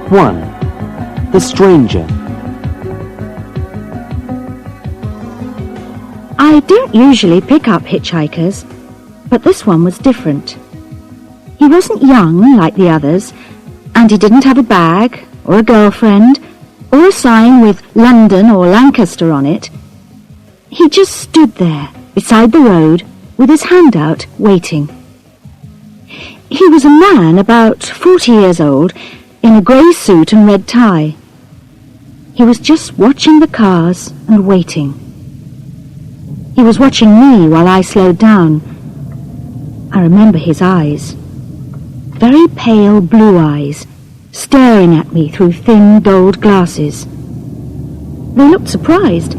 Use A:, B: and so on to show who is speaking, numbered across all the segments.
A: 1. The Stranger.
B: I don't usually pick up hitchhikers, but this one was different. He wasn't young like the others, and he didn't have a bag, or a girlfriend, or a sign with London or Lancaster on it. He just stood there, beside the road, with his hand out, waiting. He was a man about 40 years old, in a grey suit and red tie. He was just watching the cars and waiting. He was watching me while I slowed down. I remember his eyes. Very pale blue eyes, staring at me through thin, dulled glasses. They looked surprised.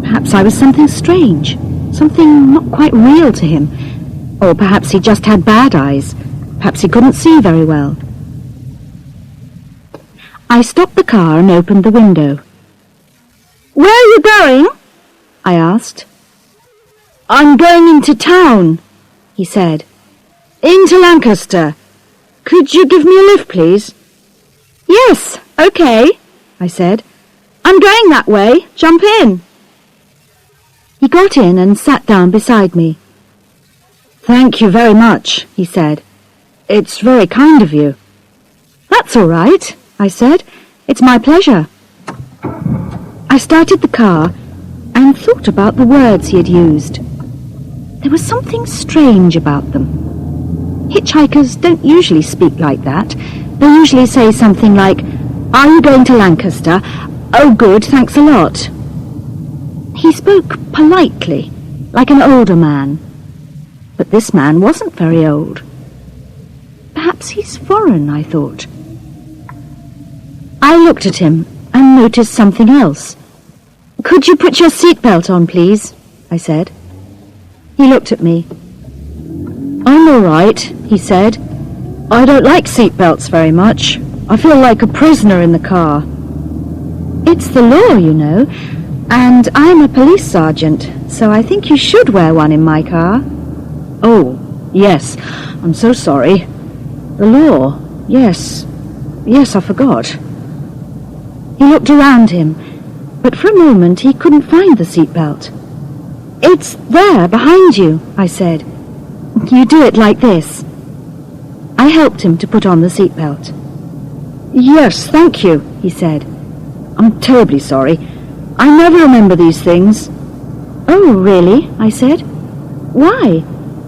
B: Perhaps I was something strange, something not quite real to him. Or perhaps he just had bad eyes. Perhaps he couldn't see very well. I stopped the car and opened the window. "Where are you going?" I asked. "I'm going into town," he said. "Into Lancaster. Could you give me a lift, please?" "Yes, okay," I said. "I'm going that way. Jump in." He got in and sat down beside me. "Thank you very much," he said. "It's very kind of you." "That's all right," I said. "It's my pleasure." I started the car and thought about the words he had used. There was something strange about them. Hitchhikers don't usually speak like that. They usually say something like, "Are you going to Lancaster? Oh, good, thanks a lot." He spoke politely, like an older man. But this man wasn't very old. Perhaps he's foreign, I thought. I looked at him and noticed something else. "Could you put your seatbelt on, please?" I said. He looked at me. "I'm all right," he said. "I don't like seatbelts very much. I feel like a prisoner in the car." "It's the law, you know, and I'm a police sergeant, so I think you should wear one in my car." "Oh, yes, I'm so sorry. The law, yes, I forgot." He looked around him, but for a moment he couldn't find the seatbelt. "It's there, behind you," I said. "You do it like this." I helped him to put on the seatbelt. "Yes, thank you," he said. "I'm terribly sorry. I never remember these things." "Oh, really?" I said. "Why?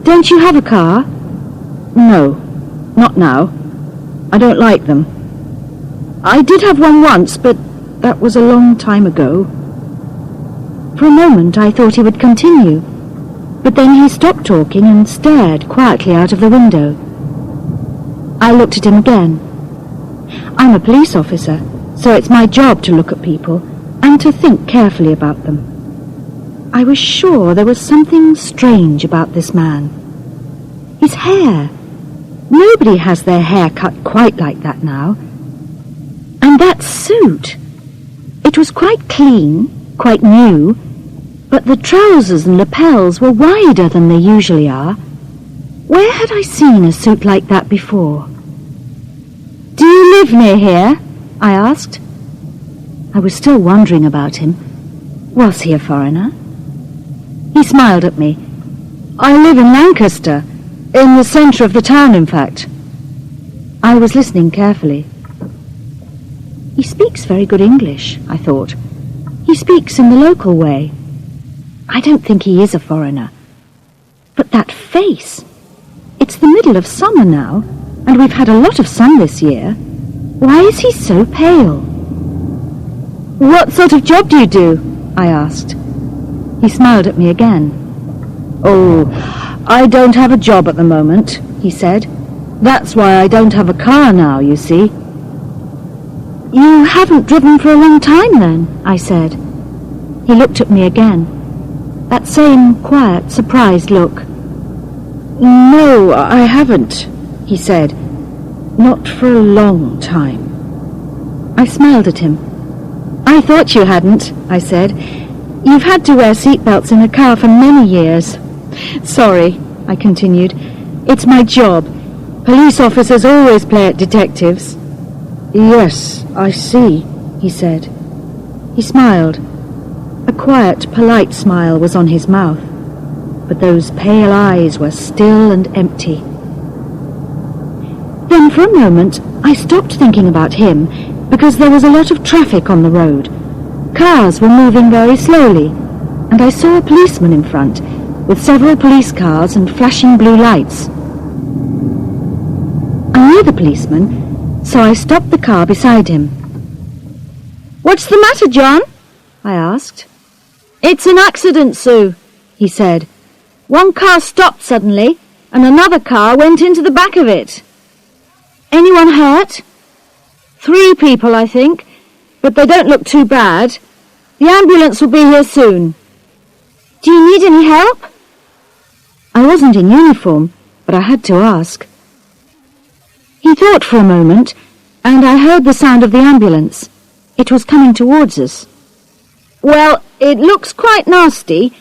B: Don't you have a car?" "No, not now. I don't like them. I did have one once, but that was a long time ago." For a moment I thought he would continue, but then he stopped talking and stared quietly out of the window. I looked at him again. I'm a police officer, so it's my job to look at people and to think carefully about them. I was sure there was something strange about this man. His hair. Nobody has their hair cut quite like that now. And that suit. It was quite clean, quite new, but the trousers and lapels were wider than they usually are. Where had I seen a suit like that before? "Do you live near here?" I asked. I was still wondering about him. Was he a foreigner? He smiled at me. "I live in Lancaster, in the centre of the town, in fact." I was listening carefully. He speaks very good English, I thought. He speaks in the local way. I don't think he is a foreigner. But that face! It's the middle of summer now, and we've had a lot of sun this year. Why is he so pale? "What sort of job do you do?" I asked. He smiled at me again. "Oh, I don't have a job at the moment," he said. "That's why I don't have a car now, you see." "You haven't driven for a long time then," I said. He looked at me again. That same quiet, surprised look. "No, I haven't," he said. "Not for a long time." I smiled at him. "I thought you hadn't," I said. "You've had to wear seatbelts in a car for many years." "Sorry," I continued. "It's my job. Police officers always play at detectives." Yes, I see, he said. He smiled. A quiet, polite smile was on his mouth, but those pale eyes were still and empty. Then for a moment I stopped thinking about him because there was a lot of traffic on the road. Cars were moving very slowly, and I saw a policeman in front with several police cars and flashing blue lights. I knew the policeman, so I stopped the car beside him. "What's the matter, John?" I asked. "It's an accident, Sue," he said. "One car stopped suddenly, and another car went into the back of it." "Anyone hurt?" "3 people, I think, but they don't look too bad. The ambulance will be here soon." "Do you need any help?" I wasn't in uniform, but I had to ask. He thought for a moment, and I heard the sound of the ambulance. It was coming towards us. "Well, it looks quite nasty,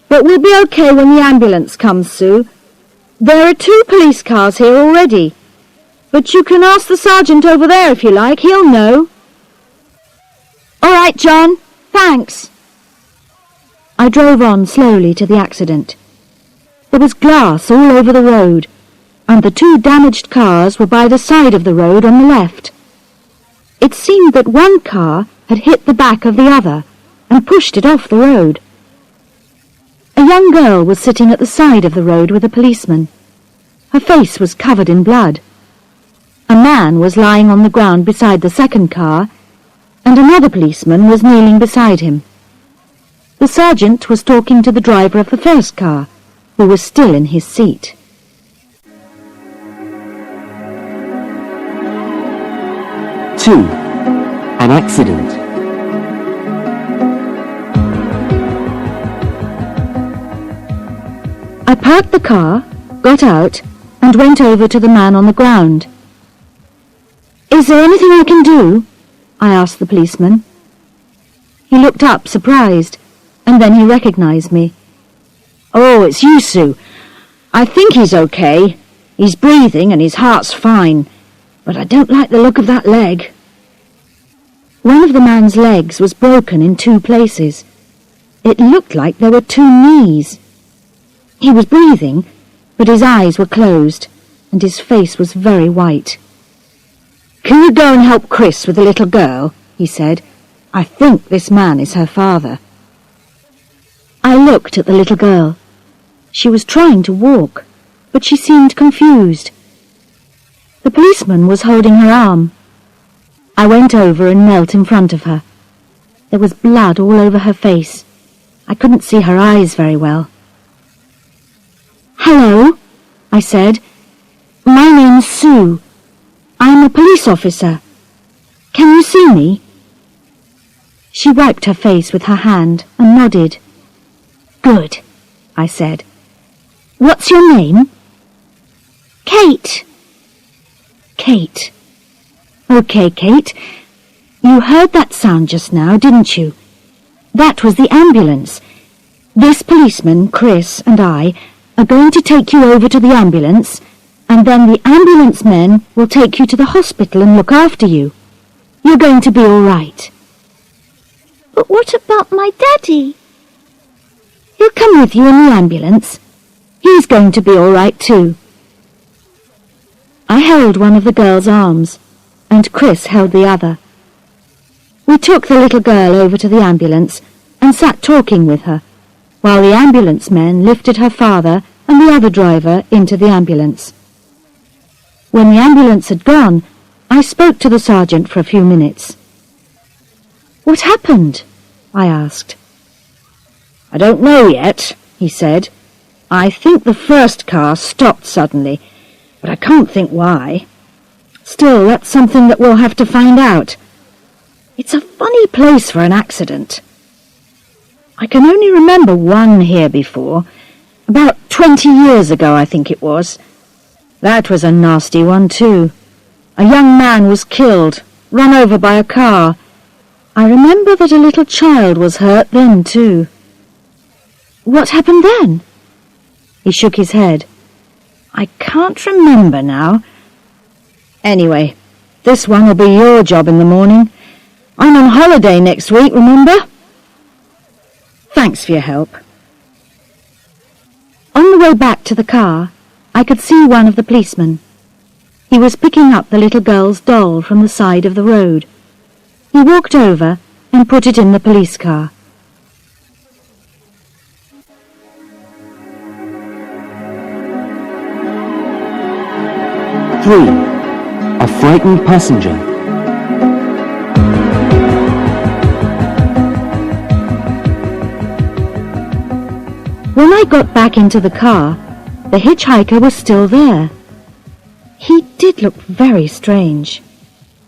B: but we'll be okay when the ambulance comes, Sue. There are 2 police cars here already, but you can ask the sergeant over there if you like. He'll know." "All right, John. Thanks." I drove on slowly to the accident. There was glass all over the road, and the 2 damaged cars were by the side of the road on the left. It seemed that one car had hit the back of the other and pushed it off the road. A young girl was sitting at the side of the road with a policeman. Her face was covered in blood. A man was lying on the ground beside the second car, and another policeman was kneeling beside him. The sergeant was talking to the driver of the first car, who was still in his seat.
A: Two. An accident.
B: I parked the car, got out, and went over to the man on the ground. "Is there anything I can do?" I asked the policeman. He looked up, surprised, and then he recognized me. "Oh, it's you, Sue. I think he's okay. He's breathing and his heart's fine, but I don't like the look of that leg." One of the man's legs was broken in 2 places. It looked like there were 2 knees. He was breathing, but his eyes were closed, and his face was very white. "Can you go and help Chris with the little girl?" he said. "I think this man is her father." I looked at the little girl. She was trying to walk, but she seemed confused. The policeman was holding her arm. I went over and knelt in front of her. There was blood all over her face. I couldn't see her eyes very well. "Hello," I said. "My name's Sue. I'm a police officer. Can you see me?" She wiped her face with her hand and nodded. "Good," I said. "What's your name?" "Kate." "Kate. Okay, Kate. You heard that sound just now, didn't you? That was the ambulance. This policeman, Chris, and I are going to take you over to the ambulance, and then the ambulance men will take you to the hospital and look after you. You're going to be all right." "But what about my daddy?" "He'll come with you in the ambulance. He's going to be all right too." I held one of the girl's arms, and Chris held the other. We took the little girl over to the ambulance and sat talking with her, while the ambulance men lifted her father and the other driver into the ambulance. When the ambulance had gone, I spoke to the sergeant for a few minutes. "What happened?" I asked. "I don't know yet," he said. "I think the first car stopped suddenly, but I can't think why. Still, that's something that we'll have to find out. It's a funny place for an accident. I can only remember one here before, about 20 years ago, I think it was. That was a nasty one, too. A young man was killed, run over by a car. I remember that a little child was hurt then, too." "What happened then?" He shook his head. "I can't remember now. Anyway, This one will be your job in the morning. I'm on holiday next week, remember? Thanks for your help. On the way back to the car, I could see one of the policemen. He was picking up the little girl's doll from the side of the road. He walked over and put it in the police car.
A: Three. A frightened passenger.
B: When I got back into the car, the hitchhiker was still there. He did look very strange.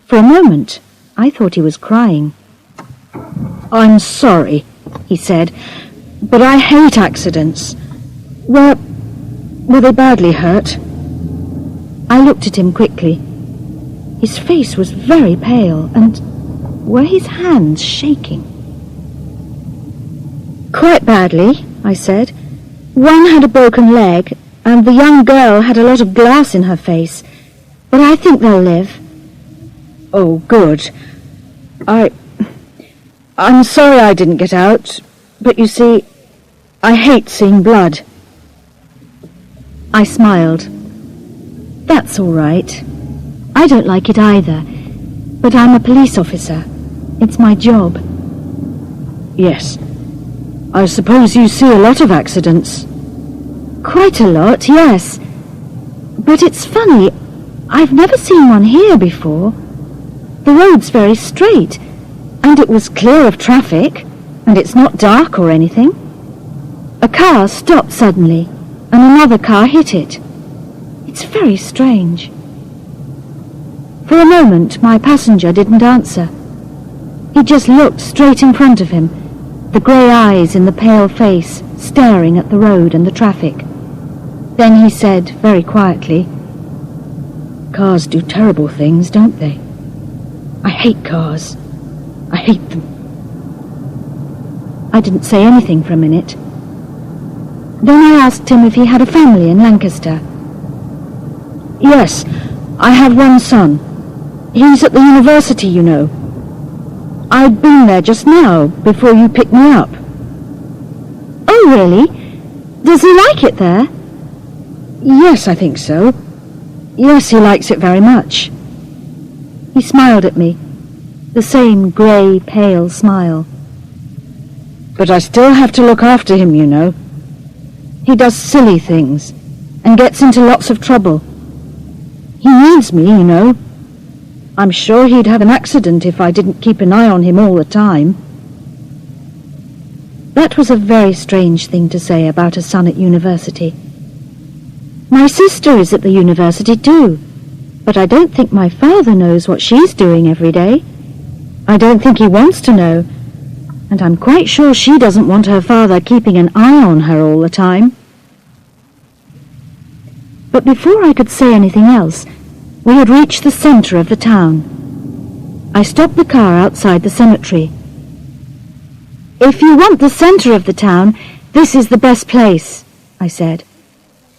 B: For a moment, I thought he was crying. "I'm sorry," he said, "but I hate accidents. Were they badly hurt?" I looked at him quickly. His face was very pale, and were his hands shaking? "Quite badly," I said. "One had a broken leg, and the young girl had a lot of glass in her face, but I think they'll live." "Oh, good. I'm sorry I didn't get out, but you see, I hate seeing blood." I smiled. "That's all right. I don't like it either, but I'm a police officer. It's my job." "Yes. I suppose you see a lot of accidents." "Quite a lot, yes. But it's funny, I've never seen one here before. The road's very straight, and it was clear of traffic, and it's not dark or anything. A car stopped suddenly, and another car hit it. It's very strange." For a moment, my passenger didn't answer. He just looked straight in front of him, the grey eyes in the pale face staring at the road and the traffic. Then he said very quietly, "Cars do terrible things, don't they? I hate cars. I hate them." I didn't say anything for a minute. Then I asked him if he had a family in Lancaster. "Yes, I have one son. He's at the university, you know. I'd been there just now, before you picked me up." "Oh, really? Does he like it there?" "Yes, I think so. Yes, he likes it very much." He smiled at me, the same grey, pale smile. "But I still have to look after him, you know. He does silly things, and gets into lots of trouble. He needs me, you know. I'm sure he'd have an accident if I didn't keep an eye on him all the time." That was a very strange thing to say about a son at university. My sister is at the university too, but I don't think my father knows what she's doing every day. I don't think he wants to know, and I'm quite sure she doesn't want her father keeping an eye on her all the time. But before I could say anything else, we had reached the centre of the town. I stopped the car outside the cemetery. "If you want the centre of the town, this is the best place," I said.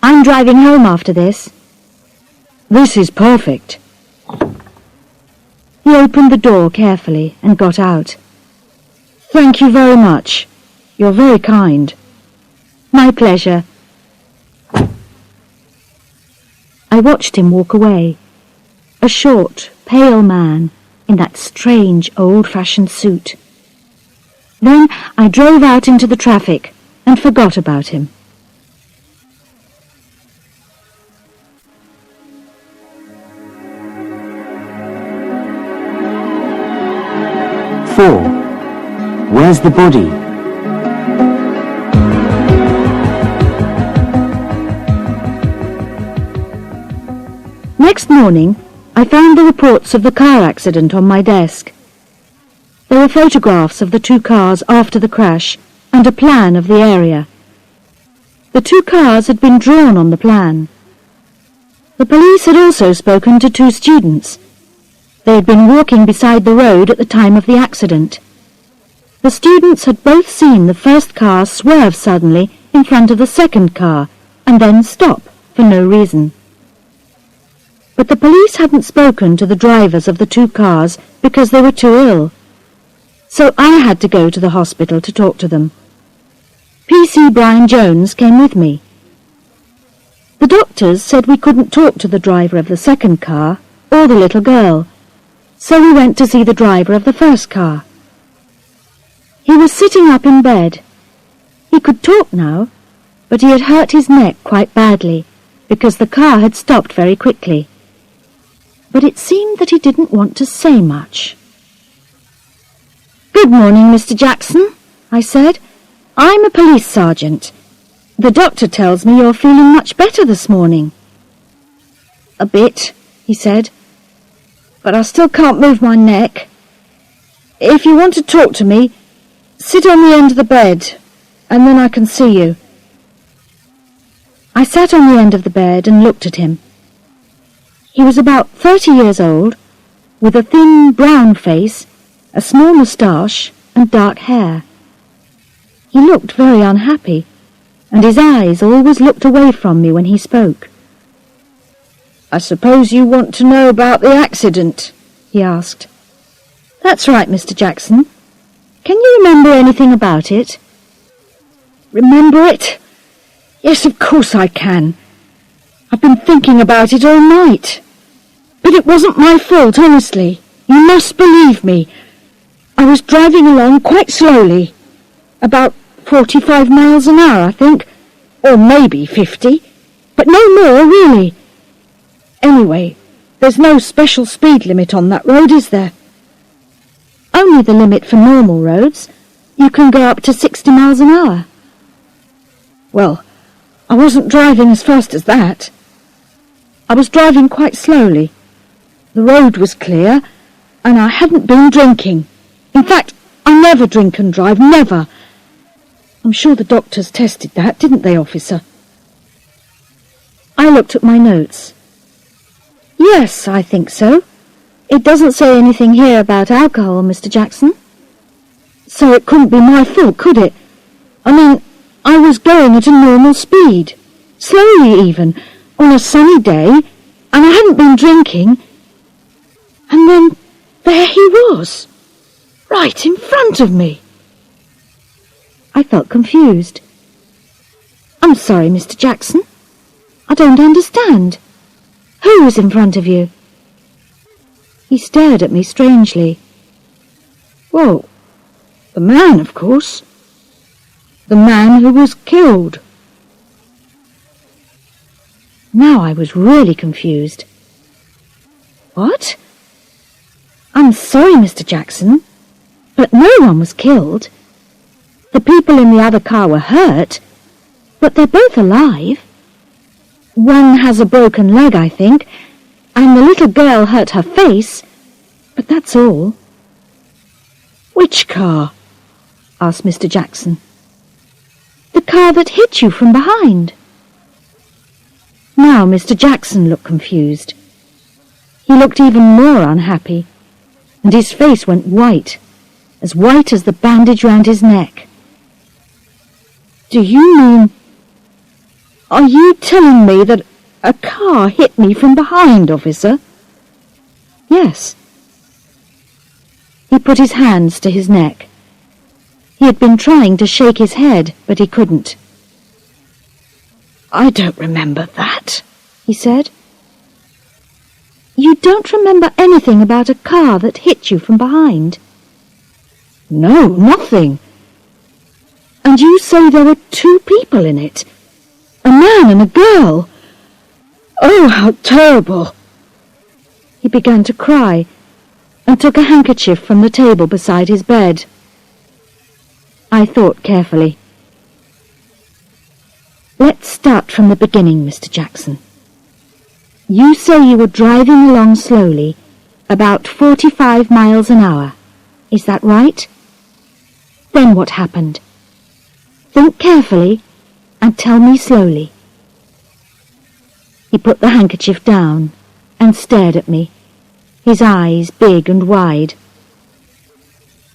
B: "I'm driving home after this." "This is perfect." He opened the door carefully and got out. "Thank you very much. You're very kind." "My pleasure." I watched him walk away, a short, pale man in that strange old-fashioned suit. Then I drove out into the traffic and forgot about him.
A: Four. Where's the body?
B: Next morning, I found the reports of the car accident on my desk. There were photographs of the two cars after the crash and a plan of the area. The two cars had been drawn on the plan. The police had also spoken to two students. They had been walking beside the road at the time of the accident. The students had both seen the first car swerve suddenly in front of the second car and then stop for no reason. But the police hadn't spoken to the drivers of the two cars because they were too ill. So I had to go to the hospital to talk to them. P.C. Brian Jones came with me. The doctors said we couldn't talk to the driver of the second car or the little girl, so we went to see the driver of the first car. He was sitting up in bed. He could talk now, but he had hurt his neck quite badly because the car had stopped very quickly. But it seemed that he didn't want to say much. "Good morning, Mr. Jackson," I said. "I'm a police sergeant. The doctor tells me you're feeling much better this morning." "A bit," he said, "but I still can't move my neck. If you want to talk to me, sit on the end of the bed, and then I can see you." I sat on the end of the bed and looked at him. He was about 30 years old, with a thin brown face, a small moustache, and dark hair. He looked very unhappy, and his eyes always looked away from me when he spoke. "I suppose you want to know about the accident?" he asked. "That's right, Mr. Jackson. Can you remember anything about it?" "Remember it? Yes, of course I can. I've been thinking about it all night. But it wasn't my fault, honestly. You must believe me. I was driving along quite slowly, about 45 miles an hour, I think, or maybe 50, but no more, really. Anyway, there's no special speed limit on that road, is there?" "Only the limit for normal roads. You can go up to 60 miles an hour. "Well, I wasn't driving as fast as that. I was driving quite slowly. The road was clear, and I hadn't been drinking. In fact, I never drink and drive, never. I'm sure the doctors tested that, didn't they, officer?" I looked at my notes. "Yes, I think so. It doesn't say anything here about alcohol, Mr. Jackson. So it couldn't be my fault, could it? I mean, I was going at a normal speed, slowly even, on a sunny day, and I hadn't been drinking. And then there he was, right in front of me." I felt confused. "I'm sorry, Mr. Jackson. I don't understand. Who was in front of you?" He stared at me strangely. "Well, the man, of course. The man who was killed." Now I was really confused. "What? I'm sorry, Mr. Jackson, but no one was killed. The people in the other car were hurt, but they're both alive. One has a broken leg, I think, and the little girl hurt her face, but that's all." "Which car?" asked Mr. Jackson. "The car that hit you from behind." Now Mr. Jackson looked confused. He looked even more unhappy, and his face went white as the bandage round his neck. "Do you mean... Are you telling me that a car hit me from behind, officer?" "Yes." He put his hands to his neck. He had been trying to shake his head, but he couldn't. "I don't remember that," he said. "You don't remember anything about a car that hit you from behind?" "No, nothing." "And you say there were two people in it? A man and a girl? Oh, how terrible!" He began to cry and took a handkerchief from the table beside his bed. I thought carefully. "Let's start from the beginning, Mr. Jackson. You say you were driving along slowly, about 45 miles an hour. Is that right? Then what happened? Think carefully and tell me slowly." He put the handkerchief down and stared at me, his eyes big and wide.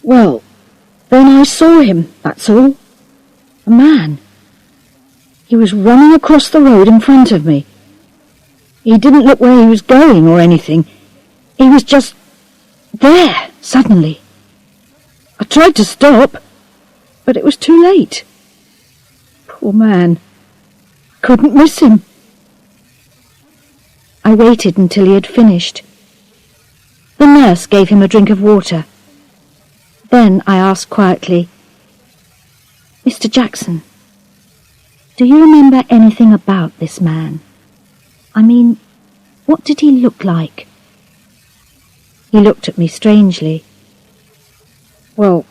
B: "Well, then I saw him, that's all. A man. He was running across the road in front of me. He didn't look where he was going or anything. He was just there, suddenly. I tried to stop, but it was too late. Poor man. Couldn't miss him. I waited until he had finished. The nurse gave him a drink of water. Then I asked quietly, "Mr. Jackson, do you remember anything about this man? I mean, what did he look like?" He looked at me strangely. "Well,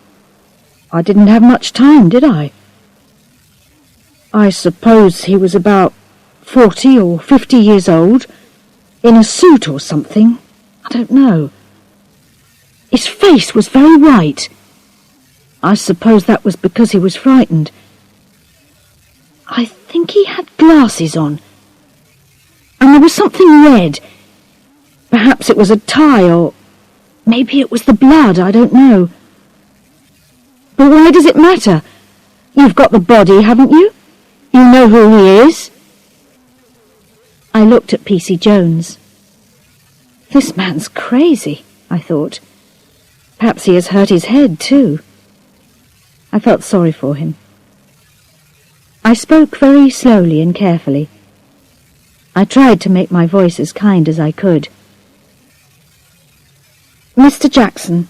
B: I didn't have much time, did I? I suppose he was about 40 or 50 years old, in a suit or something. I don't know. His face was very white. I suppose that was because he was frightened. I think he had glasses on. And there was something red. Perhaps it was a tie, or maybe it was the blood, I don't know. But why does it matter? You've got the body, haven't you? You know who he is?" I looked at P.C. Jones. This man's crazy, I thought. Perhaps he has hurt his head, too. I felt sorry for him. I spoke very slowly and carefully. I tried to make my voice as kind as I could. "Mr. Jackson,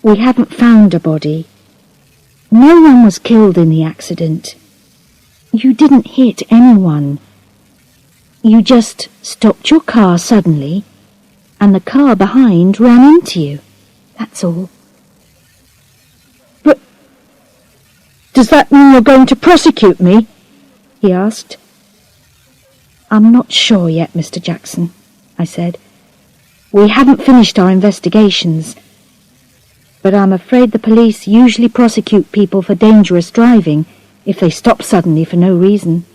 B: we haven't found a body. No one was killed in the accident. You didn't hit anyone. You just stopped your car suddenly, and the car behind ran into you. That's all." "But does that mean you're going to prosecute me?" he asked. "I'm not sure yet, Mr. Jackson," I said. "We haven't finished our investigations. But I'm afraid the police usually prosecute people for dangerous driving if they stop suddenly for no reason."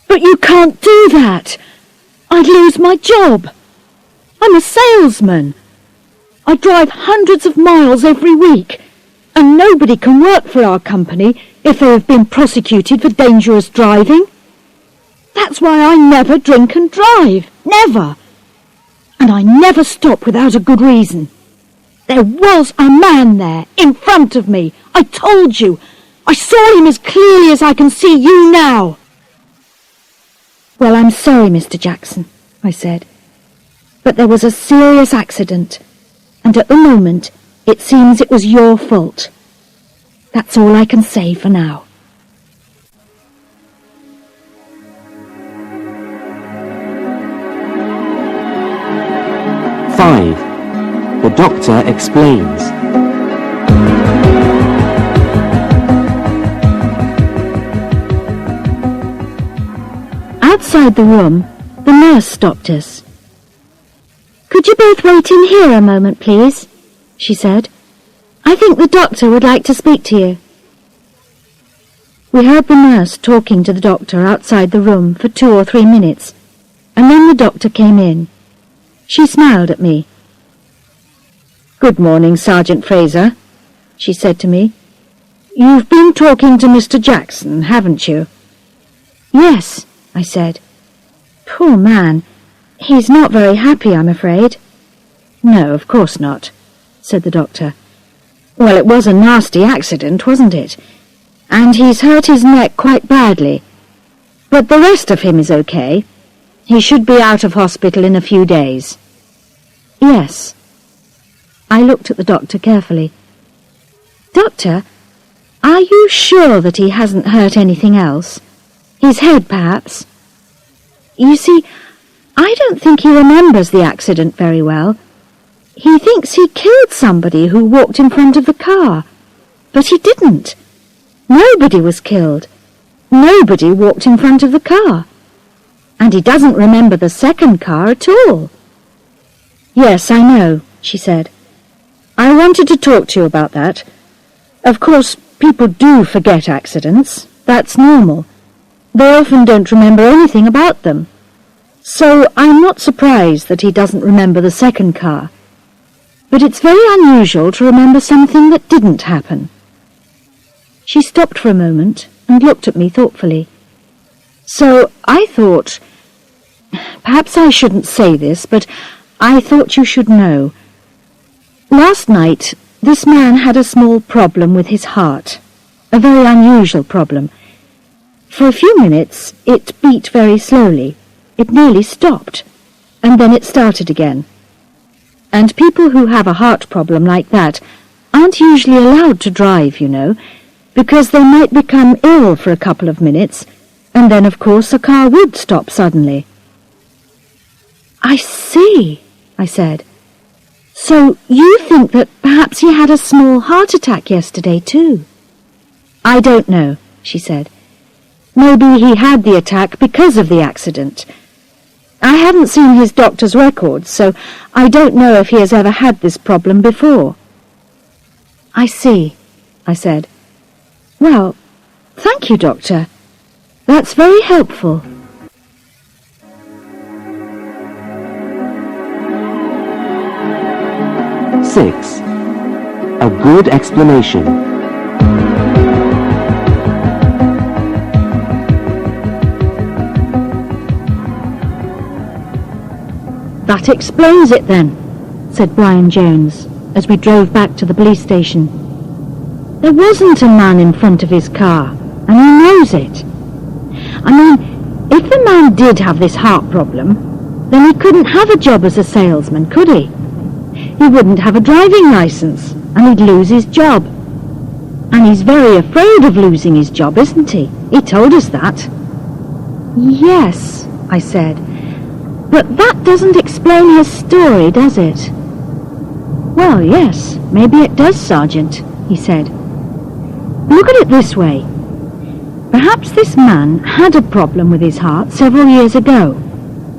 B: "But you can't do that! I'd lose my job. I'm a salesman. I drive hundreds of miles every week, and nobody can work for our company if they have been prosecuted for dangerous driving. That's why I never drink and drive. Never. And I never stop without a good reason. There was a man there, in front of me. I told you. I saw him as clearly as I can see you now." "Well, I'm sorry, Mr. Jackson," I said. "But there was a serious accident, and at the moment it seems it was your fault. That's all I can say for now."
A: Five. The Doctor Explains.
B: Outside the room, the nurse stopped us. "Could you both wait in here a moment, please?" she said. "I think the doctor would like to speak to you." We heard the nurse talking to the doctor outside the room for 2 or 3 minutes, and then the doctor came in. She smiled at me. "Good morning, Sergeant Fraser," she said to me. "You've been talking to Mr. Jackson, haven't you?" "Yes," I said. "Poor man. He's not very happy, I'm afraid." "No, of course not," said the doctor. "Well, it was a nasty accident, wasn't it? And he's hurt his neck quite badly. But the rest of him is okay. He should be out of hospital in a few days." "Yes." I looked at the doctor carefully. "Doctor, are you sure that he hasn't hurt anything else? His head, perhaps? You see, I don't think he remembers the accident very well. He thinks he killed somebody who walked in front of the car. But he didn't. Nobody was killed. Nobody walked in front of the car. And he doesn't remember the second car at all." "Yes, I know," she said. "I wanted to talk to you about that. Of course, people do forget accidents. That's normal. They often don't remember anything about them. So I'm not surprised that he doesn't remember the second car. But it's very unusual to remember something that didn't happen." She stopped for a moment and looked at me thoughtfully. "So I thought, Perhaps I shouldn't say this, but I thought you should know. Last night, this man had a small problem with his heart. A very unusual problem. For a few minutes, it beat very slowly. It nearly stopped, and then it started again. And people who have a heart problem like that aren't usually allowed to drive, you know, because they might become ill for a couple of minutes, and then, of course, a car would stop suddenly. I see, I said. So you think that perhaps he had a small heart attack yesterday, too? I don't know, she said. Maybe he had the attack because of the accident. I haven't seen his doctor's records, so I don't know if he has ever had this problem before. I see, I said. Well, thank you, Doctor. That's very helpful.
A: Six. A good explanation.
B: That explains it then, said Brian Jones, as we drove back to the police station. There wasn't a man in front of his car, and he knows it. I mean, if the man did have this heart problem, then he couldn't have a job as a salesman, could he? He wouldn't have a driving license, and he'd lose his job. And he's very afraid of losing his job, isn't he? He told us that. Yes, I said. But that doesn't explain his story, does it? Well, yes, maybe it does, Sergeant, he said. Look at it this way. Perhaps this man had a problem with his heart several years ago,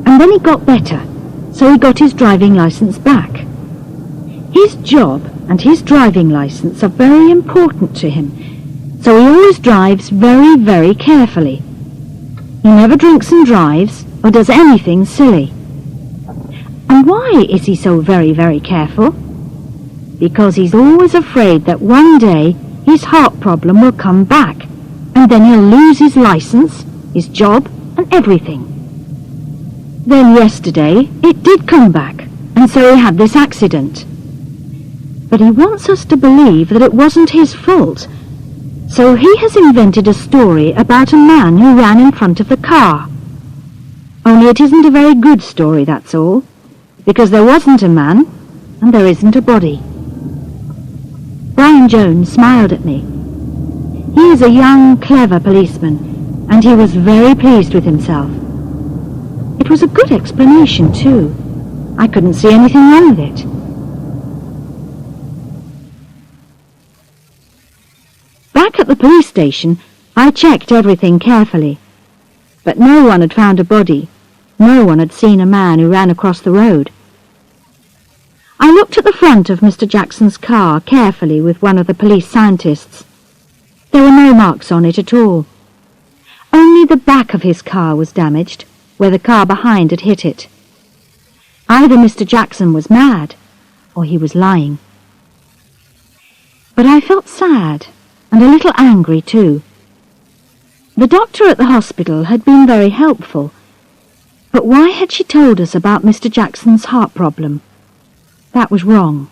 B: and then he got better, so he got his driving license back. His job and his driving license are very important to him, so he always drives very, very carefully. He never drinks and drives, or does anything silly. And why is he so very, very careful? Because he's always afraid that one day his heart problem will come back, and then he'll lose his license, his job, and everything. Then yesterday it did come back, and so he had this accident. But he wants us to believe that it wasn't his fault, so he has invented a story about a man who ran in front of the car. Only it isn't a very good story, that's all, because there wasn't a man, and there isn't a body. Brian Jones smiled at me. He is a young, clever policeman, and he was very pleased with himself. It was a good explanation, too. I couldn't see anything wrong with it. Back at the police station, I checked everything carefully. But no one had found a body. No one had seen a man who ran across the road. I looked at the front of Mr. Jackson's car carefully with one of the police scientists. There were no marks on it at all. Only the back of his car was damaged, where the car behind had hit it. Either Mr. Jackson was mad, or he was lying. But I felt sad, and a little angry too. The doctor at the hospital had been very helpful, but why had she told us about Mr. Jackson's heart problem? That was wrong.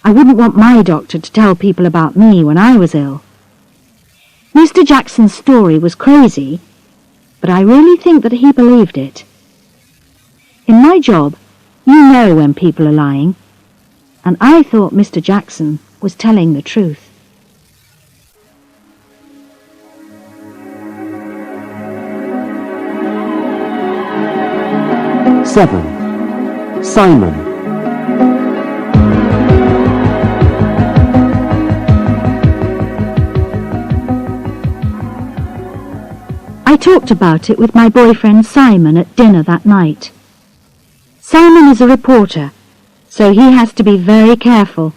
B: I wouldn't want my doctor to tell people about me when I was ill. Mr. Jackson's story was crazy, but I really think that he believed it. In my job, you know when people are lying, and I thought Mr. Jackson was telling the truth.
A: Seven. Simon.
B: I talked about it with my boyfriend Simon at dinner that night. Simon is a reporter, so he has to be very careful.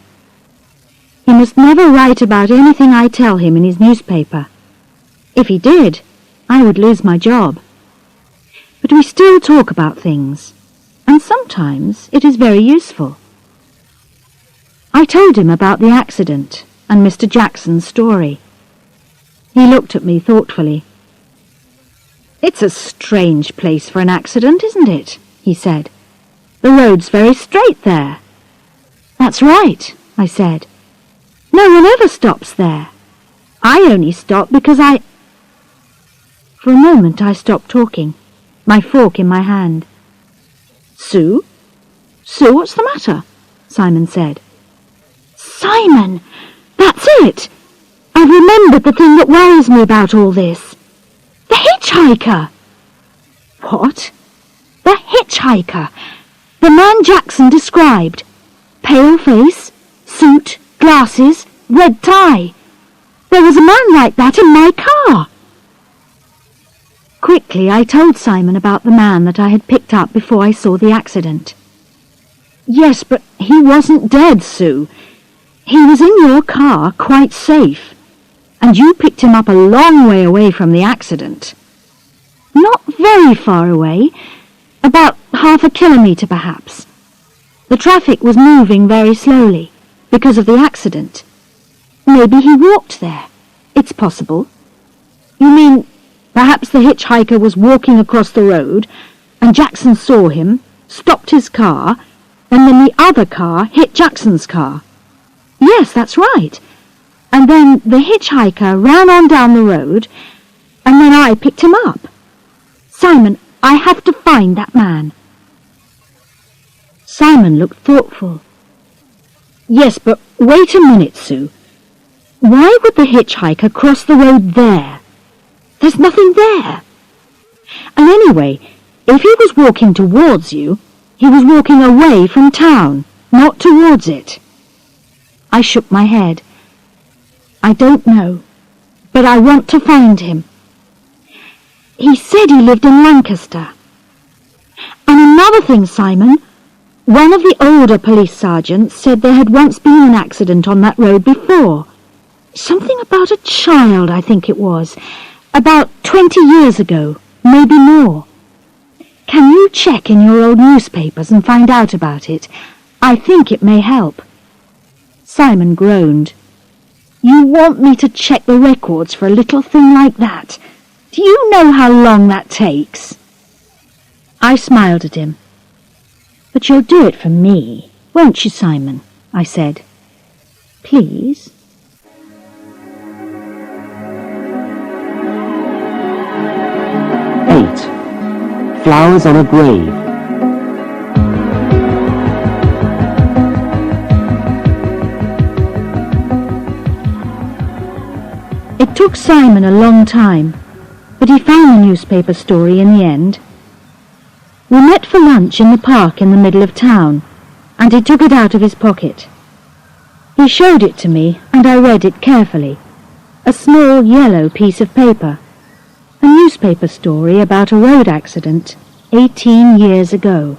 B: He must never write about anything I tell him in his newspaper. If he did, I would lose my job. But we still talk about things, and sometimes it is very useful. I told him about the accident and Mr. Jackson's story. He looked at me thoughtfully. "It's a strange place for an accident, isn't it?" he said. "The road's very straight there." "That's right," I said. "No one ever stops there. I only stop because I—" For a moment I stopped talking, my fork in my hand. "Sue? Sue, what's the matter?" Simon said. "Simon! That's it! I've remembered the thing that worries me about all this. The hitchhiker!" "What?" "The hitchhiker. The man Jackson described. Pale face, suit, glasses, red tie. There was a man like that in my car." Quickly I told Simon about the man that I had picked up before I saw the accident. "Yes, but he wasn't dead, Sue. He was in your car, quite safe, and you picked him up a long way away from the accident." "Not very far away, about half a kilometre perhaps. The traffic was moving very slowly, because of the accident. Maybe he walked there. It's possible." "You mean perhaps the hitchhiker was walking across the road, and Jackson saw him, stopped his car, and then the other car hit Jackson's car?" "Yes, that's right. And then the hitchhiker ran on down the road, and then I picked him up. Simon, I have to find that man." Simon looked thoughtful. "Yes, but wait a minute, Sue. Why would the hitchhiker cross the road there? There's nothing there. And anyway, if he was walking towards you, he was walking away from town, not towards it." I shook my head. "I don't know, but I want to find him. He said he lived in Lancaster. And another thing, Simon, one of the older police sergeants said there had once been an accident on that road before. Something about a child, I think it was. About 20 years ago, maybe more. Can you check in your old newspapers and find out about it? I think it may help." Simon groaned. "You want me to check the records for a little thing like that? Do you know how long that takes?" I smiled at him. "But you'll do it for me, won't you, Simon?" I said. "Please?"
A: Flowers on a grave.
B: It took Simon a long time, but he found the newspaper story in the end. We met for lunch in the park in the middle of town, and he took it out of his pocket. He showed it to me, and I read it carefully. A small yellow piece of paper. A newspaper story about a road accident 18 years ago.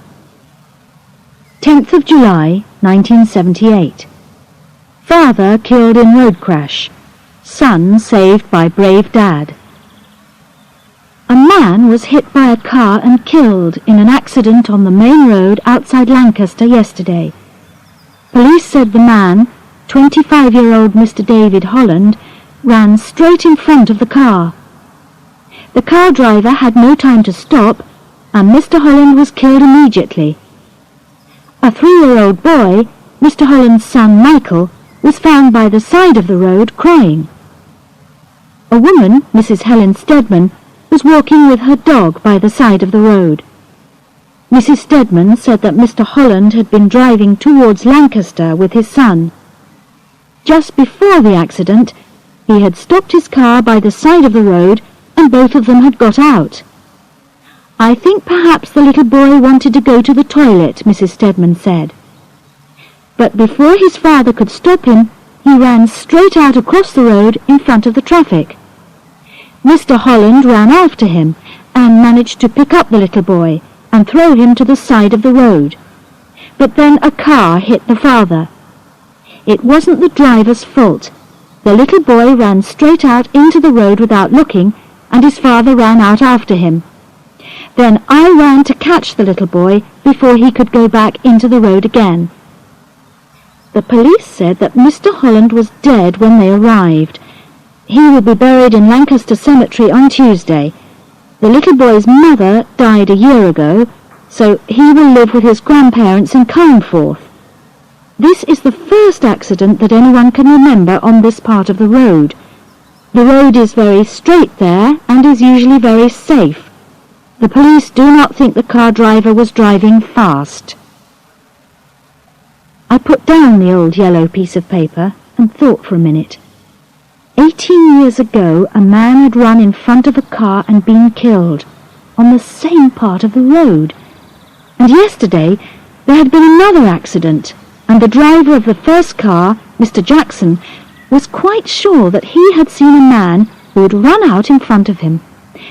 B: 10th of July, 1978. Father killed in road crash. Son saved by brave dad. A man was hit by a car and killed in an accident on the main road outside Lancaster yesterday. Police said the man, 25-year-old Mr. David Holland, ran straight in front of the car. The car driver had no time to stop, and Mr. Holland was killed immediately. A 3-year-old boy, Mr. Holland's son Michael, was found by the side of the road crying. A woman, Mrs. Helen Stedman, was walking with her dog by the side of the road. Mrs. Stedman said that Mr. Holland had been driving towards Lancaster with his son. Just before the accident, he had stopped his car by the side of the road and both of them had got out. "I think perhaps the little boy wanted to go to the toilet," Mrs. Stedman said. But before his father could stop him, he ran straight out across the road in front of the traffic. Mr. Holland ran after him and managed to pick up the little boy and throw him to the side of the road. But then a car hit the father. It wasn't the driver's fault. The little boy ran straight out into the road without looking, and his father ran out after him. Then I ran to catch the little boy before he could go back into the road again. The police said that Mr. Holland was dead when they arrived. He will be buried in Lancaster Cemetery on Tuesday. The little boy's mother died a year ago, so he will live with his grandparents in Carnforth. This is the first accident that anyone can remember on this part of the road. The road is very straight there and is usually very safe. The police do not think the car driver was driving fast. I put down the old yellow piece of paper and thought for a minute. 18 years ago, a man had run in front of a car and been killed, on the same part of the road. And yesterday, there had been another accident, and the driver of the first car, Mr. Jackson, was quite sure that he had seen a man who had run out in front of him,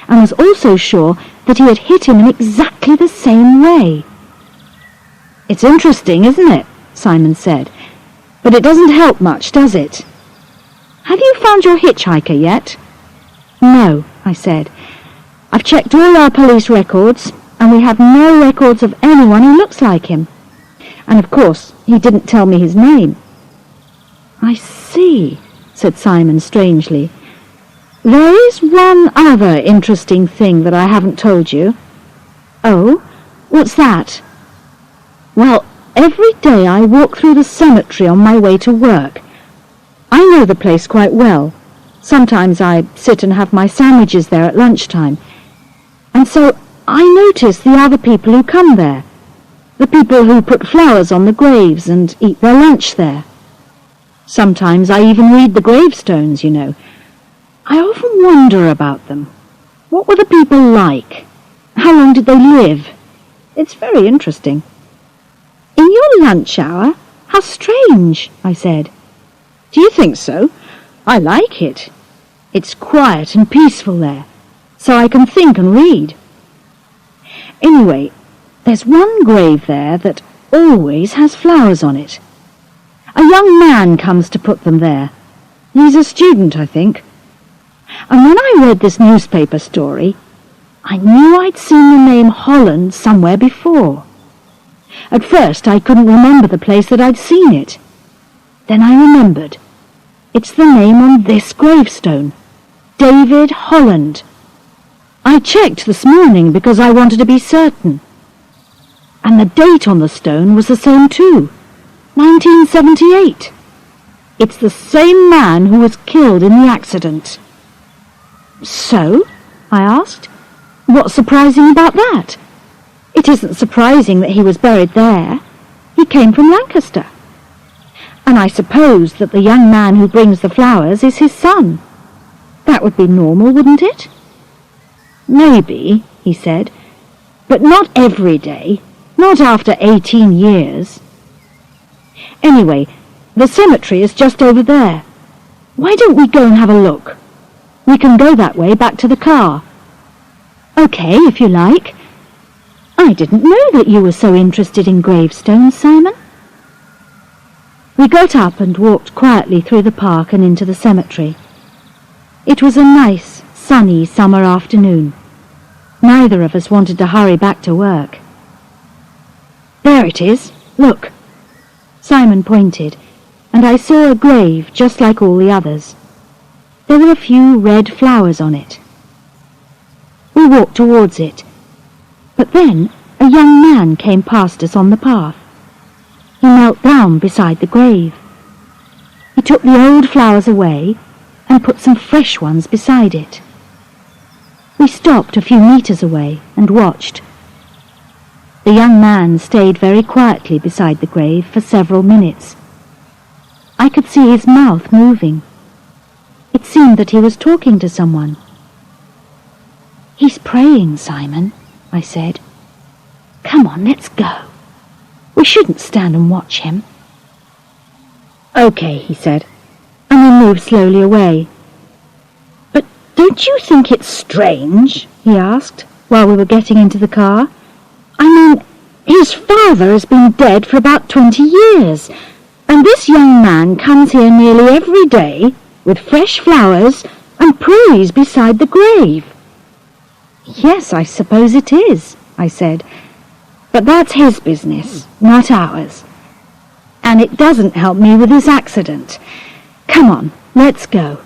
B: and was also sure that he had hit him in exactly the same way. "It's interesting, isn't it?" Simon said. "But it doesn't help much, does it? Have you found your hitchhiker yet?" "No," I said. "I've checked all our police records, and we have no records of anyone who looks like him. And of course, he didn't tell me his name." "I see," said Simon strangely. "There is one other interesting thing that I haven't told you." "Oh? What's that?" "Well, every day I walk through the cemetery on my way to work. I know the place quite well. Sometimes I sit and have my sandwiches there at lunchtime. And so I notice the other people who come there, the people who put flowers on the graves and eat their lunch there. Sometimes I even read the gravestones, you know. I often wonder about them. What were the people like? How long did they live? It's very interesting." "In your lunch hour? How strange," I said. "Do you think so? I like it. It's quiet and peaceful there, so I can think and read. Anyway, there's one grave there that always has flowers on it. A young man comes to put them there. He's a student, I think. And when I read this newspaper story, I knew I'd seen the name Holland somewhere before. At first I couldn't remember the place that I'd seen it. Then I remembered. It's the name on this gravestone, David Holland. I checked this morning because I wanted to be certain. And the date on the stone was the same too, 1978. It's the same man who was killed in the accident." "So?" I asked. "What's surprising about that? It isn't surprising that he was buried there. He came from Lancaster. And I suppose that the young man who brings the flowers is his son. That would be normal, wouldn't it?" "Maybe," he said, "but not every day, not after 18 years. Anyway, the cemetery is just over there. Why don't we go and have a look? We can go that way back to the car." "Okay, if you like. I didn't know that you were so interested in gravestones, Simon." We got up and walked quietly through the park and into the cemetery. It was a nice, sunny summer afternoon. Neither of us wanted to hurry back to work. "There it is, look." Simon pointed, and I saw a grave just like all the others. There were a few red flowers on it. We walked towards it, but then a young man came past us on the path. He knelt down beside the grave. He took the old flowers away and put some fresh ones beside it. We stopped a few meters away and watched. The young man stayed very quietly beside the grave for several minutes. I could see his mouth moving. It seemed that he was talking to someone. "He's praying, Simon," I said. "Come on, let's go. We shouldn't stand and watch him." "Okay," he said, and we moved slowly away. "But don't you think it's strange?" he asked, while we were getting into the car. "I mean, his father has been dead for about 20 years, and this young man comes here nearly every day with fresh flowers and prays beside the grave." "Yes, I suppose it is," I said. "But that's his business, not ours. And it doesn't help me with this accident. Come on, let's go."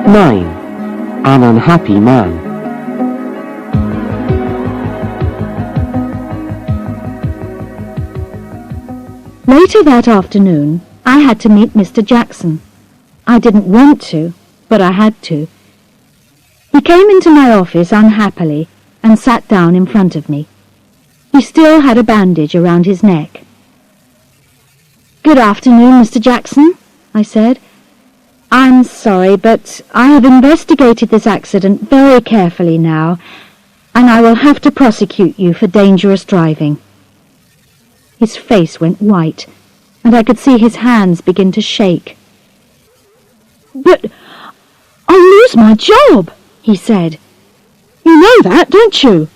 A: 9. An unhappy man.
B: Later that afternoon, I had to meet Mr. Jackson. I didn't want to, but I had to. He came into my office unhappily and sat down in front of me. He still had a bandage around his neck. "Good afternoon, Mr. Jackson," I said. "I'm sorry, but I have investigated this accident very carefully now, and I will have to prosecute you for dangerous driving." His face went white, and I could see his hands begin to shake. "But I'll lose my job," he said. "You know that, don't you?"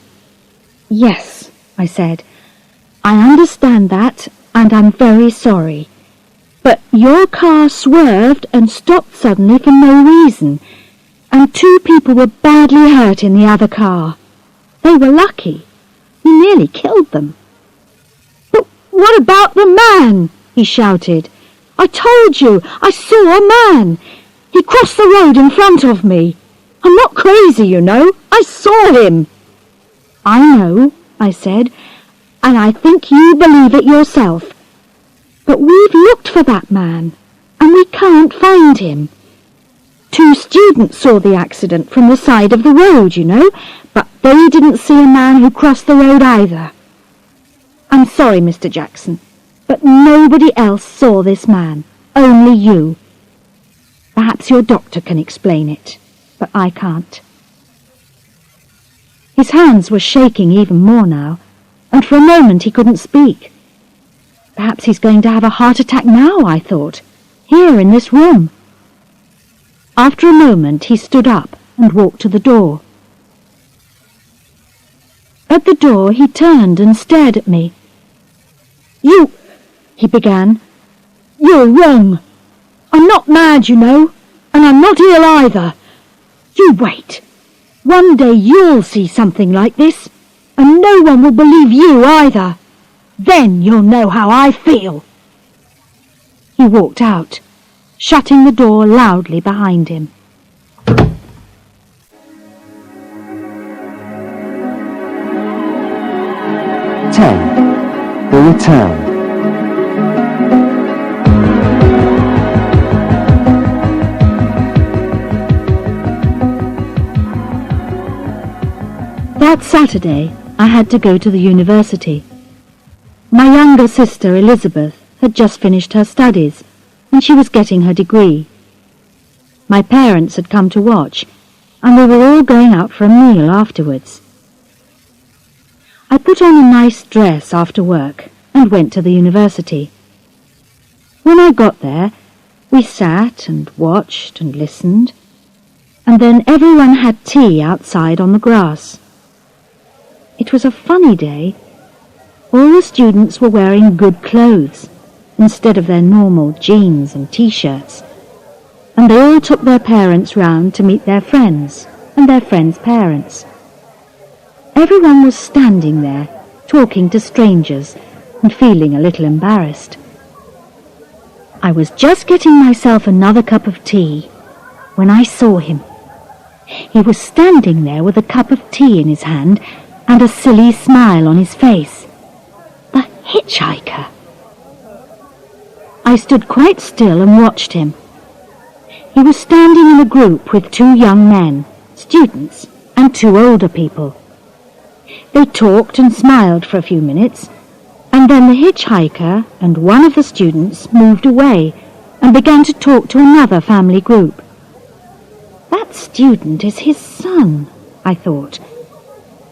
B: "Yes," I said. "I understand that, and I'm very sorry. But your car swerved and stopped suddenly for no reason, and 2 people were badly hurt in the other car. They were lucky. You nearly killed them." "But what about the man?" he shouted. "I told you, I saw a man. He crossed the road in front of me. I'm not crazy, you know. I saw him." "I know," I said, "and I think you believe it yourself. But we've looked for that man, and we can't find him. 2 students saw the accident from the side of the road, you know, but they didn't see a man who crossed the road either. I'm sorry, Mr. Jackson, but nobody else saw this man, only you. Perhaps your doctor can explain it, but I can't." His hands were shaking even more now, and for a moment he couldn't speak. Perhaps he's going to have a heart attack now, I thought, here in this room. After a moment he stood up and walked to the door. At the door he turned and stared at me. "You," he began, "you're wrong. I'm not mad, you know, and I'm not ill either. You wait. One day you'll see something like this, and no one will believe you either. Then you'll know how I feel." He walked out, shutting the door loudly behind him.
A: 10. The Return.
B: That Saturday, I had to go to the university. My younger sister, Elizabeth, had just finished her studies, and she was getting her degree. My parents had come to watch, and we were all going out for a meal afterwards. I put on a nice dress after work and went to the university. When I got there, we sat and watched and listened, and then everyone had tea outside on the grass. It was a funny day. All the students were wearing good clothes instead of their normal jeans and t-shirts, and they all took their parents round to meet their friends and their friends' parents. Everyone was standing there, talking to strangers and feeling a little embarrassed. I was just getting myself another cup of tea when I saw him. He was standing there with a cup of tea in his hand and a silly smile on his face. The hitchhiker. I stood quite still and watched him. He was standing in a group with 2 young men, students, and 2 older people. They talked and smiled for a few minutes, and then the hitchhiker and one of the students moved away and began to talk to another family group. That student is his son, I thought.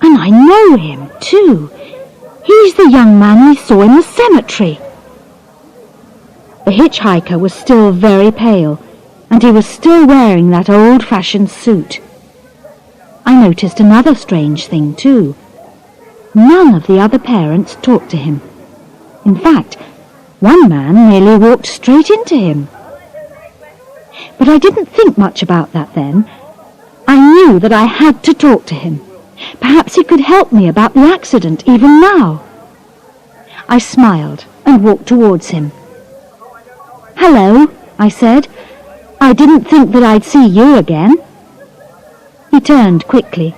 B: And I know him, too. He's the young man we saw in the cemetery. The hitchhiker was still very pale, and he was still wearing that old-fashioned suit. I noticed another strange thing, too. None of the other parents talked to him. In fact, one man nearly walked straight into him. But I didn't think much about that then. I knew that I had to talk to him. Perhaps he could help me about the accident even now. I smiled and walked towards him. "Hello," I said. I didn't think that I'd see you again." He turned quickly,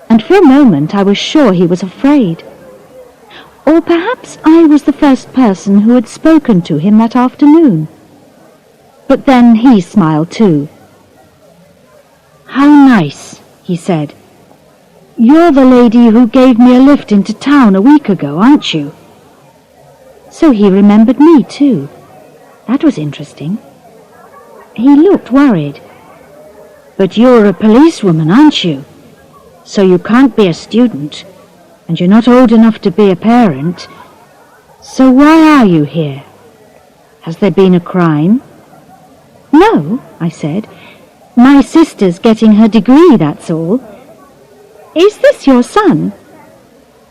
B: and for a moment I was sure he was afraid. Or perhaps I was the first person who had spoken to him that afternoon. But then he smiled too. "How nice," he said. "You're the lady who gave me a lift into town a week ago, aren't you?" So he remembered me too. That was interesting. He looked worried. "But you're a policewoman, aren't you? So you can't be a student, and you're not old enough to be a parent. So why are you here? Has there been a crime?" "No," I said. "My sister's getting her degree, that's all." "Is this your son?"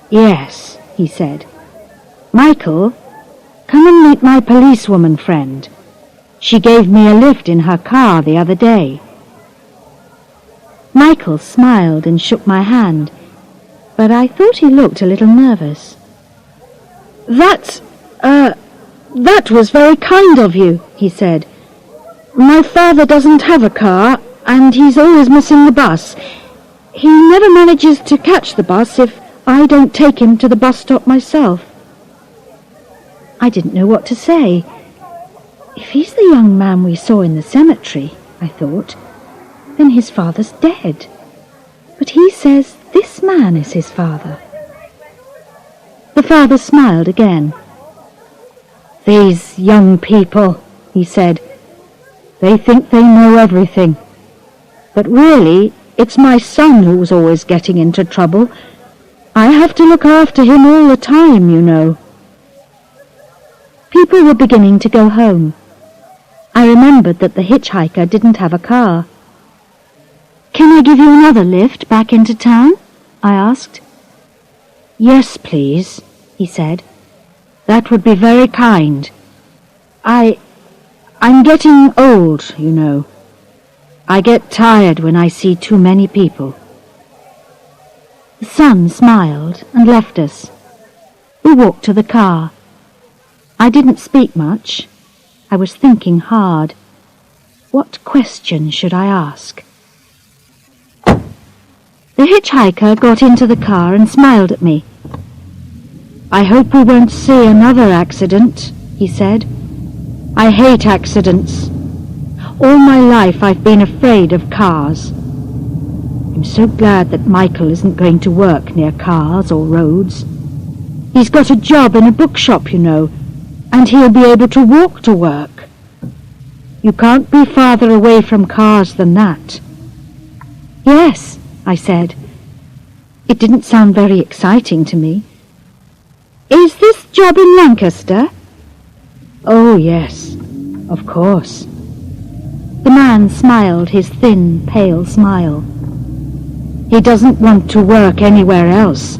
B: "Yes," he said. "Michael, come and meet my policewoman friend. She gave me a lift in her car the other day." Michael smiled and shook my hand, but I thought he looked a little nervous. That was very kind of you," he said. "My father doesn't have a car, and he's always missing the bus. He never manages to catch the bus if I don't take him to the bus stop myself." I didn't know what to say. If he's the young man we saw in the cemetery, I thought, then his father's dead. But he says this man is his father. The father smiled again. "These young people," he said, "they think they know everything. But really, it's my son who's always getting into trouble. I have to look after him all the time, you know." People were beginning to go home. I remembered that the hitchhiker didn't have a car. "Can I give you another lift back into town?" I asked. "Yes, please," he said. "That would be very kind. I'm getting old, you know. I get tired when I see too many people." The son smiled and left us. We walked to the car. I didn't speak much. I was thinking hard. What question should I ask? The hitchhiker got into the car and smiled at me. "I hope we won't see another accident," he said. "I hate accidents. All my life I've been afraid of cars. I'm so glad that Michael isn't going to work near cars or roads. He's got a job in a bookshop, you know, and he'll be able to walk to work. You can't be farther away from cars than that." "Yes," I said. It didn't sound very exciting to me. "Is this job in Lancaster?" "Oh, yes, of course." The man smiled his thin, pale smile. "He doesn't want to work anywhere else.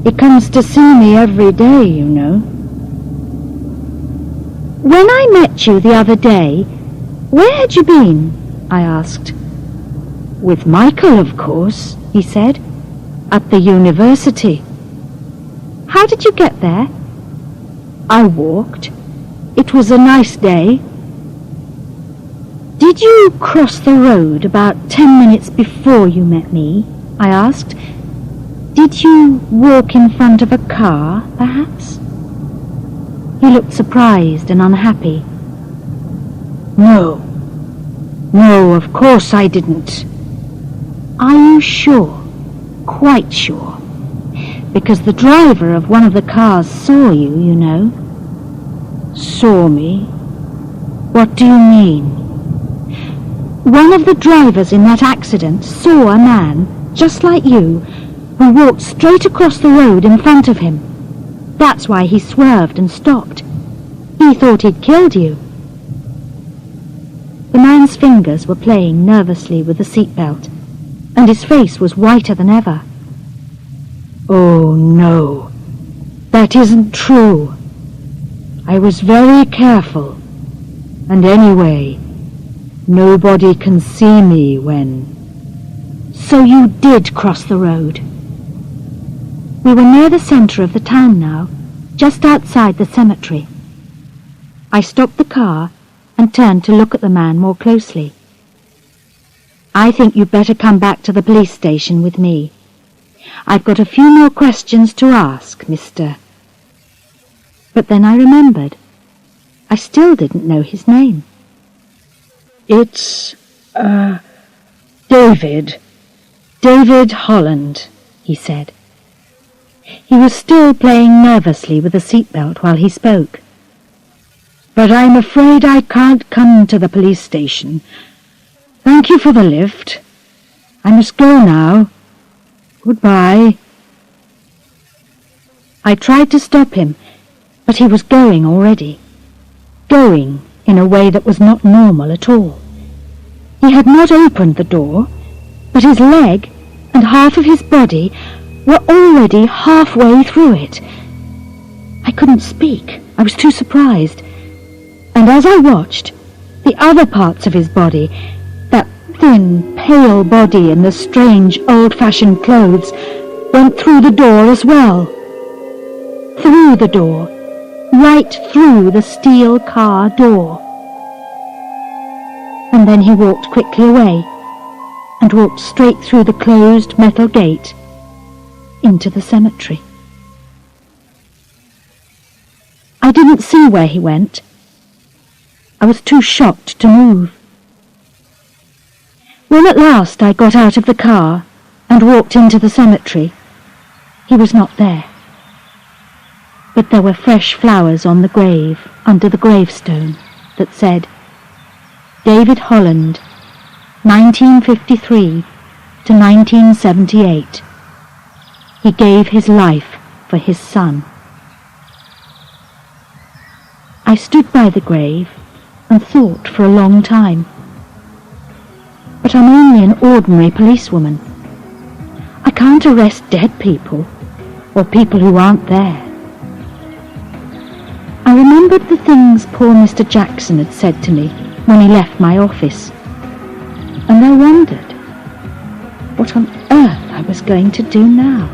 B: He comes to see me every day, you know." "When I met you the other day, where had you been?" I asked. "With Michael, of course," he said. "At the university." "How did you get there?" "I walked. It was a nice day." "Did you cross the road about 10 minutes before you met me?" I asked. "Did you walk in front of a car, perhaps?" He looked surprised and unhappy. No, of course I didn't." "Are you sure? Quite sure? Because the driver of one of the cars saw you, you know." "Saw me? What do you mean?" "One of the drivers in that accident saw a man, just like you, who walked straight across the road in front of him. That's why he swerved and stopped. He thought he'd killed you." The man's fingers were playing nervously with the seatbelt, and his face was whiter than ever. "Oh, no, that isn't true. I was very careful, and anyway, nobody can see me when—" "So you did cross the road." We were near the centre of the town now, just outside the cemetery. I stopped the car and turned to look at the man more closely. "I think you'd better come back to the police station with me. I've got a few more questions to ask, Mr. But then I remembered. I still didn't know his name.
C: "It's, David. David Holland," he said.
B: He was still playing nervously with the seatbelt while he spoke.
C: "But I'm afraid I can't come to the police station. Thank you for the lift. I must go now. Goodbye."
B: I tried to stop him, but he was going already. Going in a way that was not normal at all. He had not opened the door, but his leg and half of his body were already halfway through it. I couldn't speak. I was too surprised. And as I watched, the other parts of his body, that thin, pale body in the strange, old-fashioned clothes, went through the door as well. Through the door, right through the steel car door. And then he walked quickly away, and walked straight through the closed metal gate into the cemetery. I didn't see where he went. I was too shocked to move. When at last I got out of the car and walked into the cemetery, he was not there. But there were fresh flowers on the grave under the gravestone that said, "David Holland, 1953 to 1978. He gave his life for his son." I stood by the grave and thought for a long time. But I'm only an ordinary policewoman. I can't arrest dead people, or people who aren't there. I remembered the things poor Mr. Jackson had said to me when he left my office, and I wondered what on earth I was going to do now.